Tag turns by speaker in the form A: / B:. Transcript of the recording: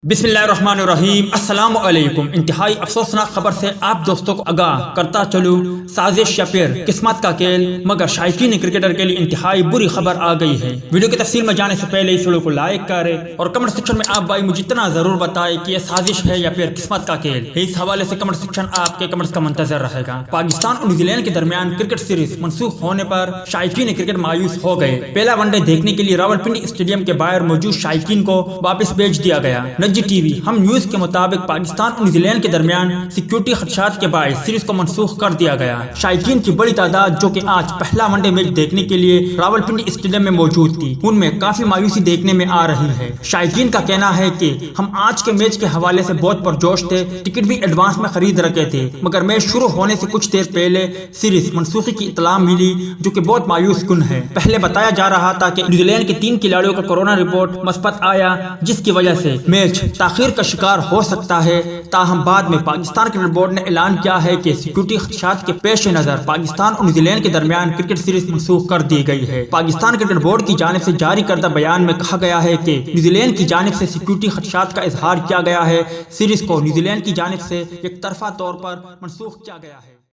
A: बिस्मिल्लाहिर्रहमानिर्रहीम। अस्सलाम वालेकुम। इंतहाई अफसोसनाक खबर से आप दोस्तों को आगाह करता चलूं, साजिश या फिर किस्मत का खेल, मगर शायकीन क्रिकेटर के लिए इंतहाई बुरी खबर आ गई है। वीडियो की तफसील में जाने से पहले इस वीडियो को लाइक करें और कमेंट सेक्शन में आप भाई मुझे इतना जरूर बताएं कि यह साजिश है या फिर किस्मत का खेल है। इस हवाले से कमेंट सेक्शन आपके कमेंट्स का मुंतजर रहेगा। पाकिस्तान और न्यूजीलैंड के दरमियान क्रिकेट सीरीज मनसूख होने पर शायकीन क्रिकेट मायूस हो गए। पहला वनडे देखने के लिए रावलपिंडी स्टेडियम के बाहर मौजूद शायकीन को वापस भेज दिया गया। निजी टीवी हम न्यूज के मुताबिक पाकिस्तान और न्यूजीलैंड के दरमियान सिक्योरिटी खदशात के बायस सीरीज को मनसूख कर दिया गया। शायकीन की बड़ी तादाद जो कि आज पहला वनडे मैच देखने के लिए रावलपिंडी स्टेडियम में मौजूद थी, उनमें काफी मायूसी देखने में आ रही है। शायकीन का कहना है कि हम आज के मैच के हवाले से बहुत पुरजोश थे, टिकट भी एडवांस में खरीद रखे थे, मगर मैच शुरू होने से कुछ देर पहले सीरीज मनसूखी की इतला मिली जो कि बहुत मायूस कुन है। पहले बताया जा रहा था कि न्यूजीलैंड के 3 खिलाड़ियों का कोरोना रिपोर्ट मुस्बत आया, जिसकी वजह से मैच ताखीर का शिकार हो सकता है। ताहम बाद में पाकिस्तान क्रिकेट बोर्ड ने ऐलान किया है कि सिक्योरिटी खदशात के पेश नजर पाकिस्तान और न्यूजीलैंड के दरमियान क्रिकेट सीरीज मनसूख कर दी गई है। पाकिस्तान क्रिकेट बोर्ड की जानिब से जारी करदा बयान में कहा गया है कि न्यूजीलैंड की जानिब से सिक्योरिटी खदशात का इजहार किया गया है। सीरीज को न्यूजीलैंड की जानिब से एक तरफा तौर पर मनसूख किया गया है।